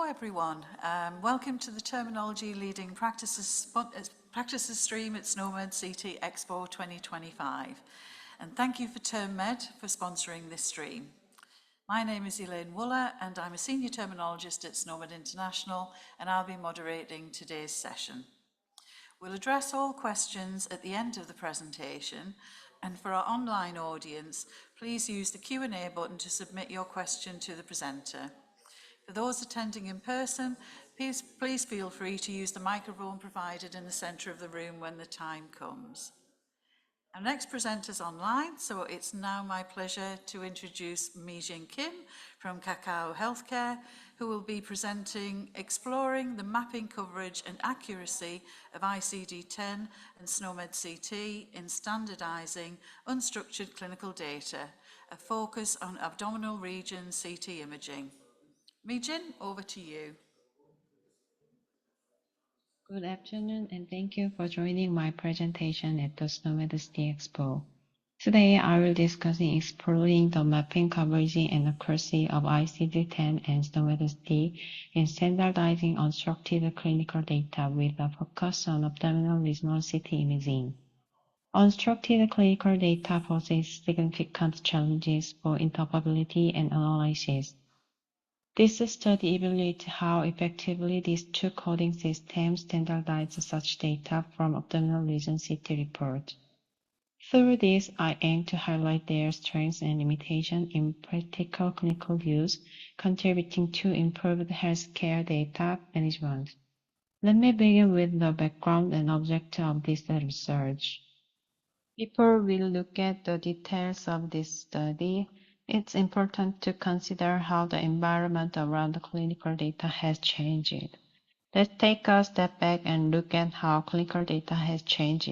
everyone. Welcome to the Terminology Leading Practices stream at SNOMED CT Expo 2025. And thank you for TermMed for sponsoring this stream. My name is Elaine Wooler and I'm a senior terminologist at SNOMED International, and I'll be moderating today's session. We'll address all questions at the end of the presentation, and for our online audience, please use the Q&A button to submit your question to the presenter. For those attending in person, please feel free to use the microphone provided in the centre of the room when the time comes. Our next presenter's online, so it's now my pleasure to introduce Mijin Kim from Kakao Healthcare, who will be presenting Exploring the Mapping Coverage and Accuracy of ICD-10 and SNOMED CT in Standardizing Unstructured Clinical Data, a focus on abdominal region CT imaging. Mijin, over to you. Good afternoon, and thank you for joining my presentation at the SNOMED CT Expo. Today, I will discuss exploring the mapping coverage and accuracy of ICD-10 and SNOMED CT in standardizing unstructured clinical data with a focus on abdominal regional CT imaging. Unstructured clinical data poses significant challenges for interoperability and analysis. This study evaluates how effectively these two coding systems standardize such data from abdominal region CT report. Through this, I aim to highlight their strengths and limitations in practical clinical use, contributing to improved healthcare data management. Let me begin with the background and objective of this research. Before we look at the details of this study, it's important to consider how the environment around the clinical data has changed. Let's take a step back and look at how clinical data has changed.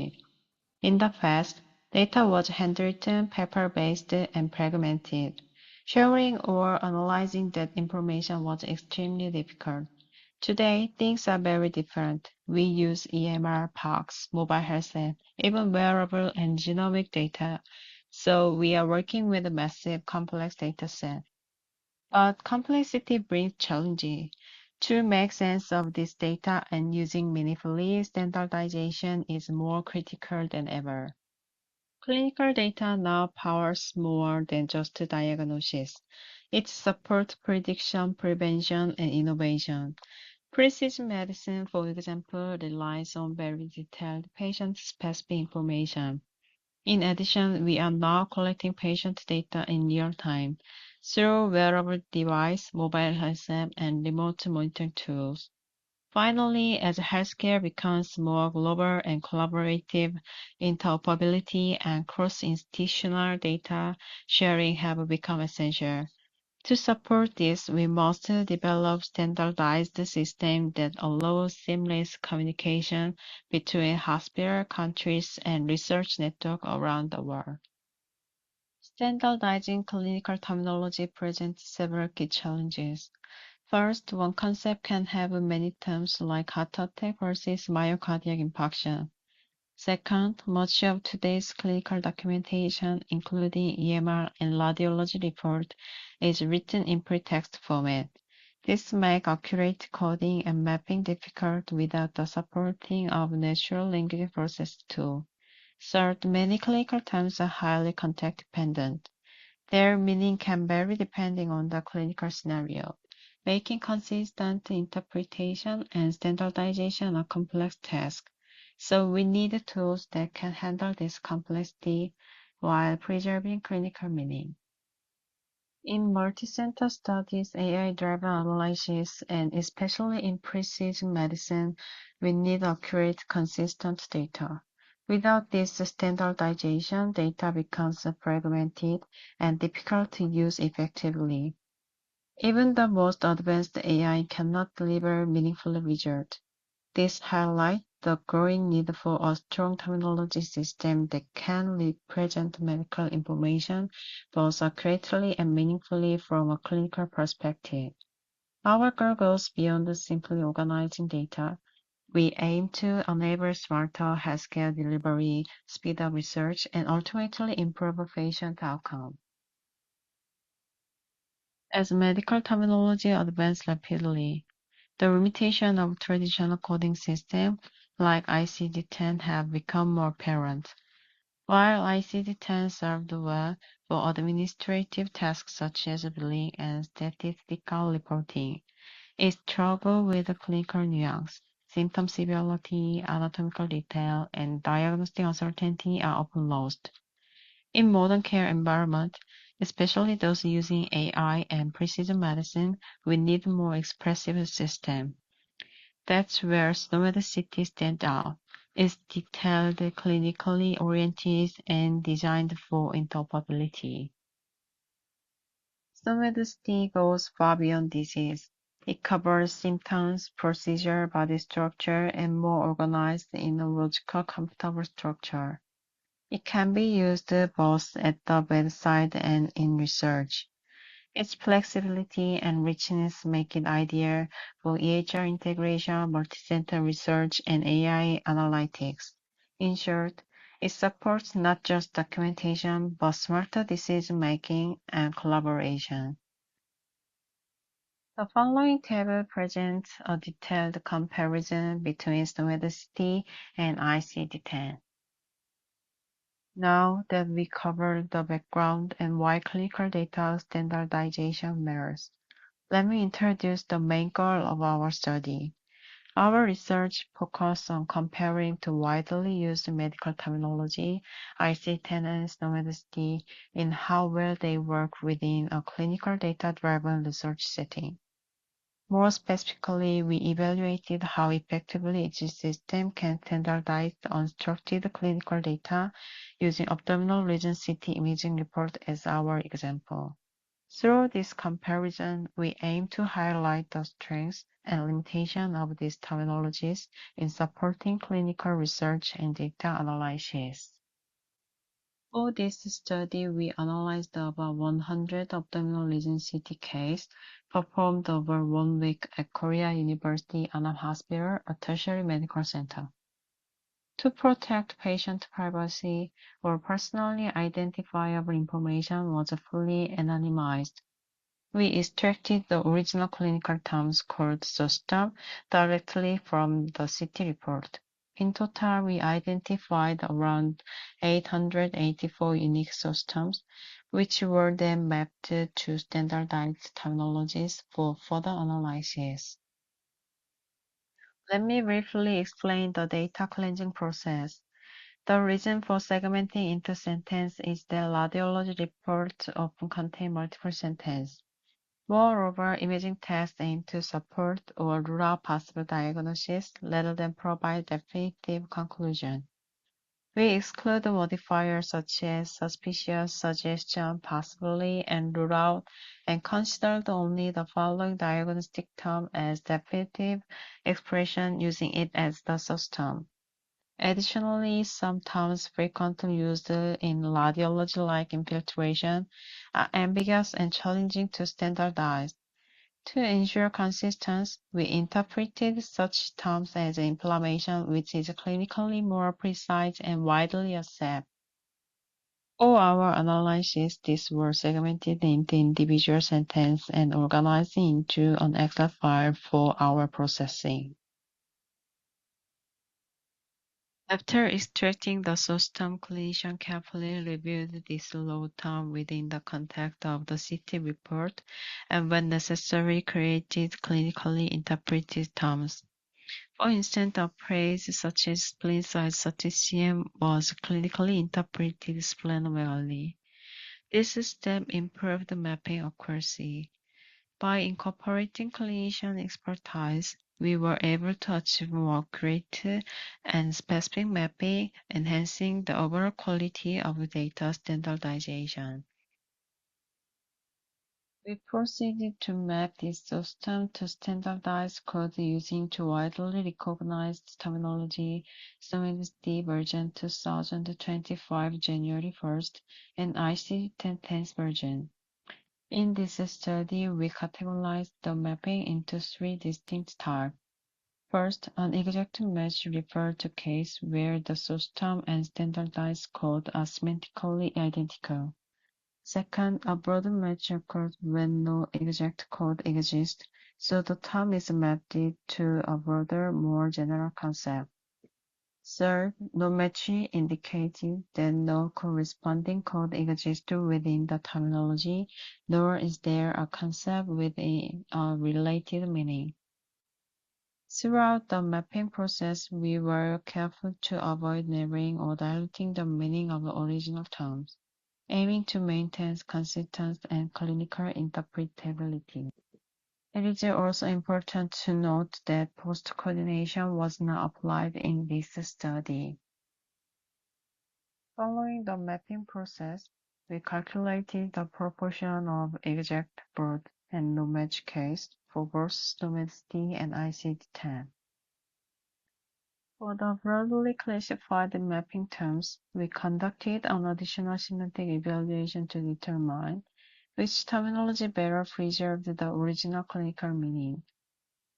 In the past, data was handwritten, paper-based, and fragmented. Sharing or analyzing that information was extremely difficult. Today, things are very different. We use EMR, POCs, mobile health app, even wearable and genomic data. So we are working with a massive, complex data set. But complexity brings challenges. To make sense of this data and using meaningfully, standardization is more critical than ever. Clinical data now powers more than just diagnosis. It supports prediction, prevention, and innovation. Precision medicine, for example, relies on very detailed patient-specific information. In addition, we are now collecting patient data in real time through wearable device, mobile health app, and remote monitoring tools. Finally, as healthcare becomes more global and collaborative, interoperability and cross-institutional data sharing have become essential. To support this, we must develop standardized systems that allow seamless communication between hospital, countries, and research networks around the world. Standardizing clinical terminology presents several key challenges. First, one concept can have many terms like heart attack versus myocardial infarction. Second, much of today's clinical documentation, including EMR and radiology report, is written in pretext format. This makes accurate coding and mapping difficult without the supporting of natural language process tool. Third, many clinical terms are highly context dependent. Their meaning can vary depending on the clinical scenario, making consistent interpretation and standardization a complex task. So we need tools that can handle this complexity while preserving clinical meaning. In multicenter studies, AI-driven analysis, and especially in precision medicine, we need accurate, consistent data. Without this standardization, data becomes fragmented and difficult to use effectively. Even the most advanced AI cannot deliver meaningful results. This highlights the growing need for a strong terminology system that can represent medical information both accurately and meaningfully from a clinical perspective. Our goal goes beyond simply organizing data. We aim to enable smarter healthcare delivery, speed up research, and ultimately improve patient outcome. As medical terminology advances rapidly, The limitation of traditional coding systems like ICD-10 have become more apparent. While ICD-10 served well for administrative tasks such as billing and statistical reporting, it struggled with clinical nuance. Symptom severity, anatomical detail, and diagnostic uncertainty are often lost. In modern care environment, especially those using AI and precision medicine, we need more expressive system. That's where SNOMED CT stands out. It's detailed, clinically oriented, and designed for interoperability. SNOMED CT goes far beyond disease. It covers symptoms, procedure, body structure, and more organized in a logical, comfortable structure. It can be used both at the bedside and in research. Its flexibility and richness make it ideal for EHR integration, multicenter research, and AI analytics. In short, it supports not just documentation, but smarter decision-making and collaboration. The following table presents a detailed comparison between SNOMED and ICD-10. Now that we covered the background and why clinical data standardization matters, let me introduce the main goal of our study. Our research focused on comparing two widely used medical terminology, ICD-10 and SNOMED, in how well they work within a clinical data-driven research setting. More specifically, we evaluated how effectively each system can standardize the unstructured clinical data using abdominal region CT imaging report as our example. Through this comparison, we aim to highlight the strengths and limitations of these terminologies in supporting clinical research and data analysis. For this study, we analyzed about 100 abdominal region CT cases performed over 1 week at Korea University Annam Hospital, a tertiary medical center. To protect patient privacy, all personally identifiable information was fully anonymized. We extracted the original clinical terms called SOSTOM directly from the CT report. In total, we identified around 884 unique SOSTOMs, which were then mapped to standardized terminologies for further analysis. Let me briefly explain the data cleansing process. The reason for segmenting into sentences is that radiology reports often contain multiple sentences. Moreover, imaging tests aim to support or rule out possible diagnosis rather than provide definitive conclusion. We exclude modifiers such as suspicious, suggestion, possibly, and rule out, and considered only the following diagnostic term as definitive expression using it as the source term. Additionally, some terms frequently used in radiology like infiltration are ambiguous and challenging to standardize. To ensure consistency, we interpreted such terms as inflammation, which is clinically more precise and widely accepted. For our analysis, these were segmented into individual sentences and organized into an Excel file for our processing. After extracting the source term, clinician carefully reviewed this raw term within the context of the CT report and when necessary created clinically interpreted terms. For instance, a phrase such as spleen size 30 cm was clinically interpreted splenomegaly. This step improved mapping accuracy. By incorporating clinician expertise, we were able to achieve more accurate and specific mapping, enhancing the overall quality of data standardization. We proceeded to map this system to standardized code using two widely recognized terminology, SNOMED version 2025 January 1st and ICD-10 version. In this study, we categorized the mapping into three distinct types. First, an exact match refers to case where the source term and standardized code are semantically identical. Second, a broad match occurs when no exact code exists, so the term is mapped to a broader, more general concept. Third, no match indicates that no corresponding code exists within the terminology, nor is there a concept with a related meaning. Throughout the mapping process, we were careful to avoid narrowing or diluting the meaning of the original terms, aiming to maintain consistency and clinical interpretability. It is also important to note that post-coordination was not applied in this study. Following the mapping process, we calculated the proportion of exact broad and no match case for both SNOMED-CT and ICD-10. For the broadly classified mapping terms, we conducted an additional semantic evaluation to determine which terminology better preserved the original clinical meaning.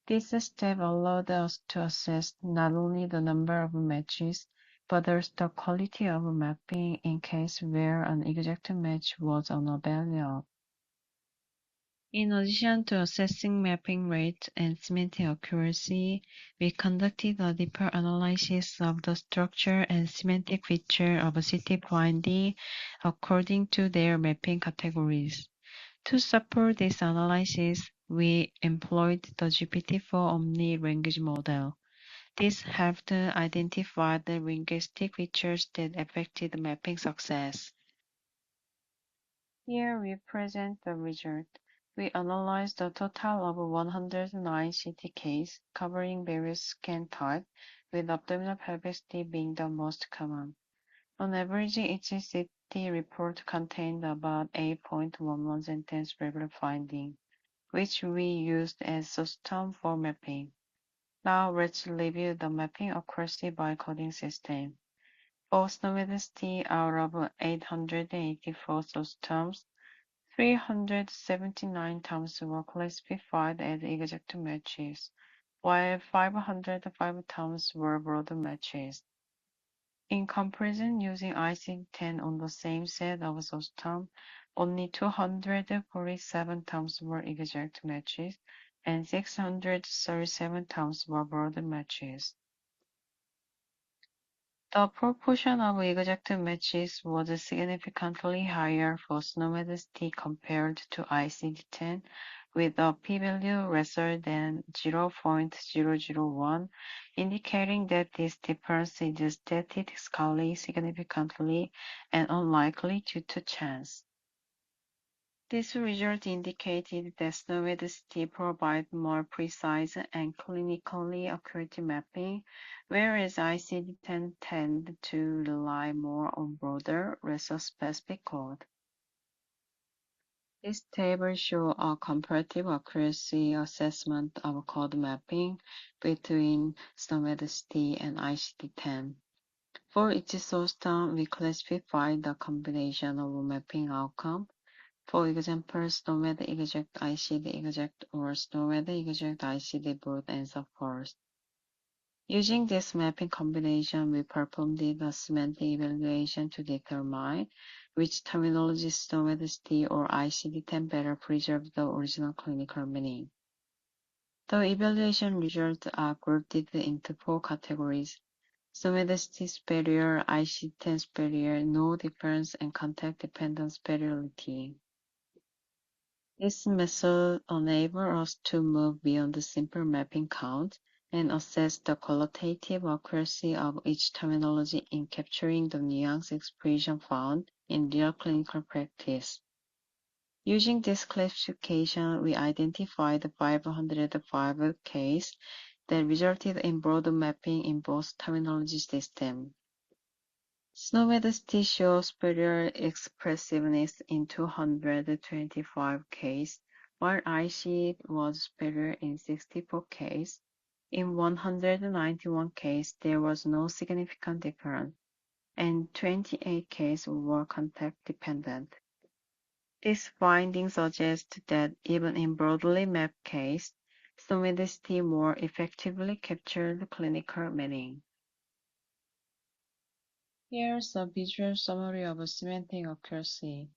This step allowed us to assess not only the number of matches, but also the quality of mapping in case where an exact match was unavailable. In addition to assessing mapping rate and semantic accuracy, we conducted a deeper analysis of the structure and semantic feature of a CT finding according to their mapping categories. To support this analysis, we employed the GPT-4 Omni language model. This helped identify the linguistic features that affected mapping success. Here we present the result. We analyzed a total of 109 CT cases covering various scan types, with abdominal pelvicity being the most common. On average, each CT report contained about 8.11 sentence level finding, which we used as source term for mapping. Now let's review the mapping accuracy by coding system. For SNOMED-CT, out of 884 source terms, 379 terms were classified as exact matches, while 505 terms were broad matches. In comparison, using ICD-10 on the same set of source terms, only 247 terms were exact matches, and 637 terms were broad matches. The proportion of exact matches was significantly higher for SNOMED-CT compared to ICD-10, with a p-value lesser than 0.001, indicating that this difference is statistically significantly and unlikely due to chance. This result indicated that SNOMED-CT provides more precise and clinically accurate mapping, whereas ICD-10 tend to rely more on broader, less specific code. This table shows a comparative accuracy assessment of code mapping between SNOMED-CT and ICD-10. For each source term, we classified the combination of mapping outcome. For example, SNOMED exact ICD exact or SNOMED exact ICD broad and so forth. Using this mapping combination, we performed a semantic evaluation to determine which terminology SNOMED-CT or ICD-10 better preserve the original clinical meaning. The evaluation results are grouped into 4 categories: SNOMED-CT superior, ICD-10 superior, no difference, and contact-dependent superiority. This method enables us to move beyond the simple mapping count and assess the qualitative accuracy of each terminology in capturing the nuanced expression found in real clinical practice. Using this classification, we identified 505 cases that resulted in broad mapping in both terminology systems. SNOMED-CT shows superior expressiveness in 225 cases, while IC was superior in 64 cases. In 191 cases, there was no significant difference, and 28 cases were contact-dependent. This finding suggests that even in broadly mapped cases, SNOMED-CT more effectively captured clinical meaning. Here's a visual summary of semantic accuracy.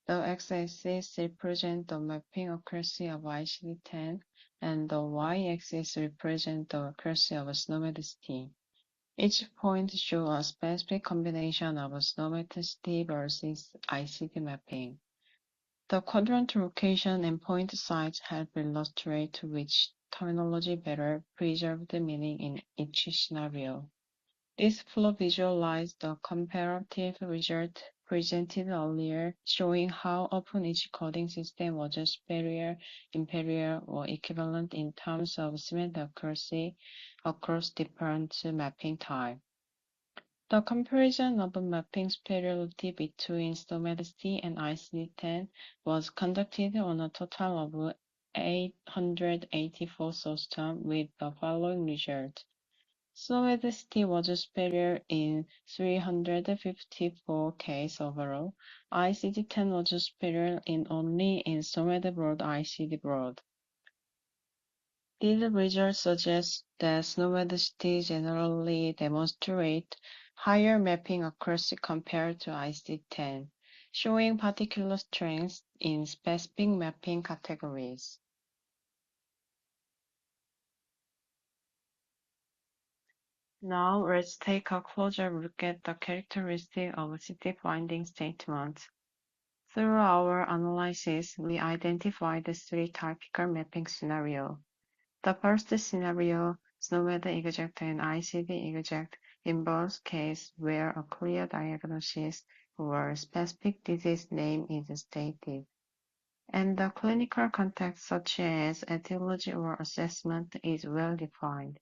The x-axis represents the mapping accuracy of ICD-10, and the y-axis represents the accuracy of SNOMED CT. Each point shows a specific combination of SNOMED CT versus ICD mapping. The quadrant location and point size help illustrate which terminology better preserve the meaning in each scenario. This flow visualizes the comparative result presented earlier, showing how often each coding system was superior, inferior, or equivalent in terms of cement accuracy across different mapping types. The comparison of mapping superiority between SNOMED and ICD-10 was conducted on a total of 884 systems with the following result. SNOMED was superior in 354 cases overall. ICD-10 was superior in only in SNOMED Broad ICD Broad. These results suggest that SNOMED generally demonstrate higher mapping accuracy compared to ICD-10, showing particular strengths in specific mapping categories. Now let's take a closer look at the characteristics of CT finding statements. Through our analysis, we identified three typical mapping scenarios. The first scenario, SNOMED exact and ICD exact, in both cases where a clear diagnosis or specific disease name is stated, and the clinical context such as etiology or assessment is well defined.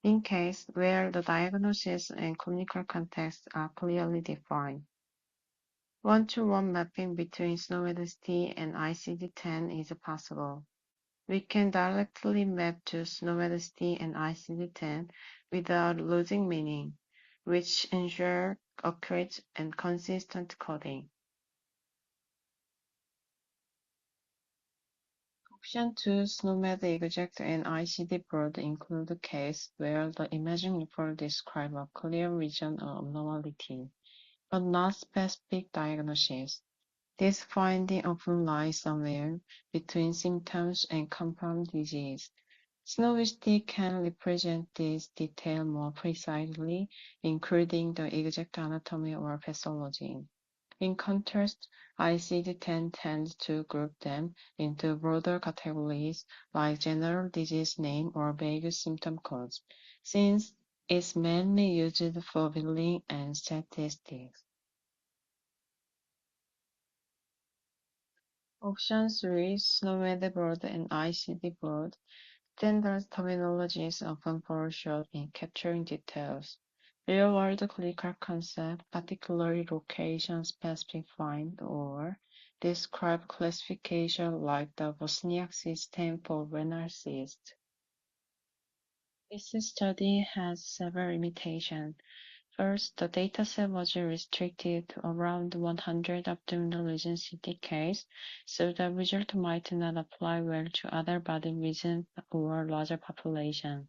In case where the diagnosis and clinical context are clearly defined, one-to-one mapping between SNOMED and ICD-10 is possible. We can directly map to SNOMED and ICD-10 without losing meaning, which ensure accurate and consistent coding. Option 2, SNOMED exact and ICD broad include cases where the imaging report describes a clear region of abnormality, but not specific diagnosis. This finding often lies somewhere between symptoms and confirmed disease. SNOMED can represent this detail more precisely, including the exact anatomy or pathology. In contrast, ICD-10 tends to group them into broader categories like general disease name or vague symptom codes, since it's mainly used for billing and statistics. Option 3, SNOMED broad and ICD broad. Standard terminologies often fall short in capturing details. Real-world clinical concept, particularly location-specific find, or describe classification like the Bosniak system for renal cyst. This study has several limitations. First, the dataset was restricted to around 100 abdominal region CT cases, so the result might not apply well to other body regions or larger population.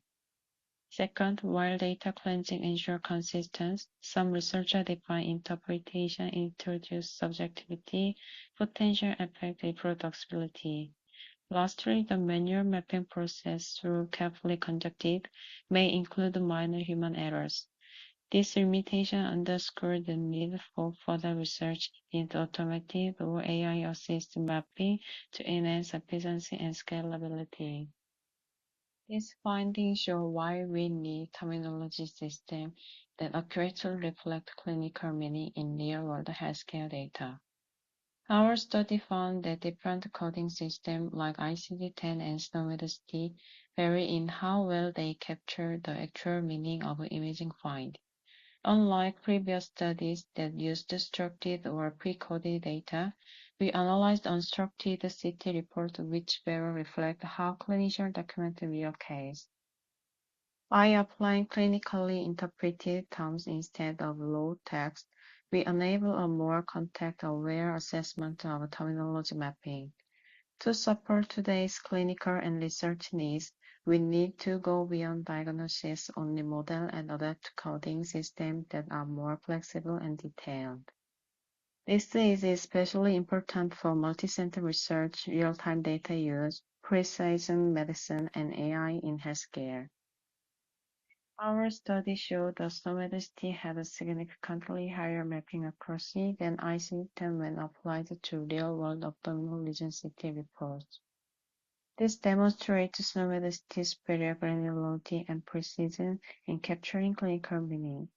Second, while data cleansing ensures consistency, some researcher-defined interpretation introduce subjectivity, potential affect reproducibility. Lastly, the manual mapping process, through carefully conducted, may include minor human errors. This limitation underscores the need for further research into automated or AI-assisted mapping to enhance efficiency and scalability. These findings show why we need terminology systems that accurately reflect clinical meaning in real-world healthcare data. Our study found that different coding systems like ICD-10 and SNOMED vary in how well they capture the actual meaning of imaging find. Unlike previous studies that used structured or pre-coded data, we analyzed unstructured CT reports which better reflect how clinicians document real case. By applying clinically interpreted terms instead of raw text, we enable a more context-aware assessment of terminology mapping. To support today's clinical and research needs, we need to go beyond diagnosis-only model and adapt coding systems that are more flexible and detailed. This is especially important for multicenter research, real-time data use, precision medicine, and AI in healthcare. Our study showed that SNOMED had a significantly higher mapping accuracy than ICD-10 when applied to real-world abdominal region CT reports. This demonstrates SNOMED's superior granularity and precision in capturing clinical meaning.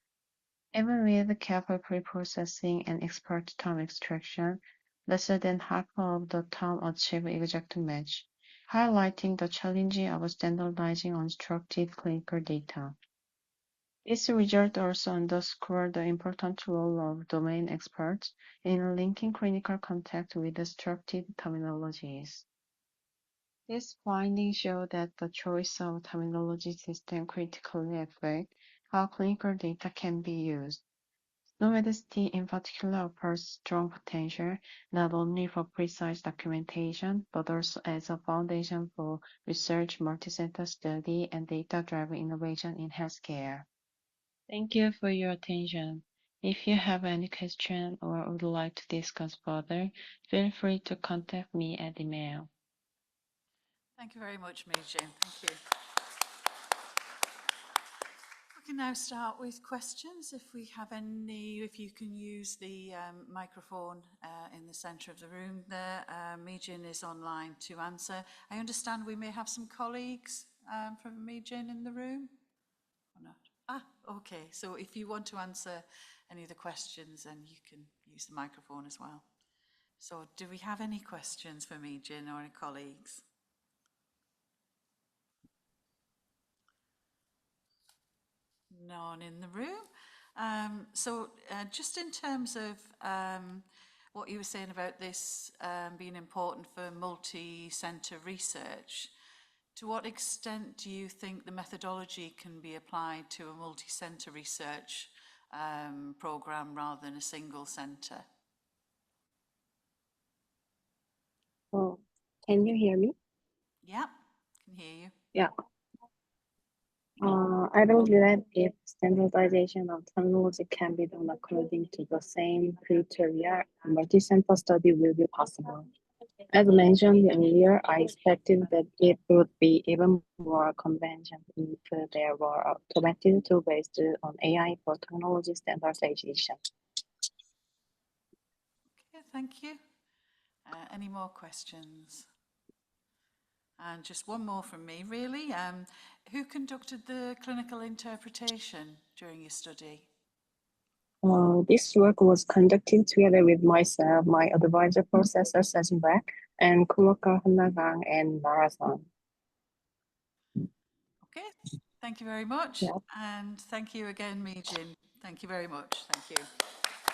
Even with careful pre-processing and expert term extraction, less than half of the term achieve exact match, highlighting the challenge of standardizing unstructured clinical data. This result also underscored the important role of domain experts in linking clinical contact with the structured terminologies. These findings show that the choice of terminology system critically affects how clinical data can be used. SNOMED in particular offers strong potential not only for precise documentation, but also as a foundation for research, multicenter study, and data-driven innovation in healthcare. Thank you for your attention. If you have any question or would like to discuss further, feel free to contact me at email. Thank you very much, Mijin. Thank you. We can now start with questions. If we have any, if you can use the microphone in the centre of the room there. Mijin is online to answer. I understand we may have some colleagues from Mijin in the room, or not? Ah, okay. So if you want to answer any of the questions, then you can use the microphone as well. So do we have any questions for Mijin or any colleagues? None in the room. Just in terms of what you were saying about this being important for multi-centre research, to what extent do you think the methodology can be applied to a multi-centre research programme rather than a single centre? Oh, can you hear me? Yeah, can hear you. Yeah. I believe that if standardization of terminology can be done according to the same criteria, a multi-center study will be possible. As mentioned earlier, I expected that it would be even more convenient if there were automated tools based on AI for technology standardization. Okay, thank you. Any more questions? And just one more from me, really. Who conducted the clinical interpretation during your study? This work was conducted together with myself, my advisor Professor Sajin and co-worker Hannagang and Marathon. Okay, thank you very much. Yeah. And thank you again, Mijin. Thank you very much. Thank you.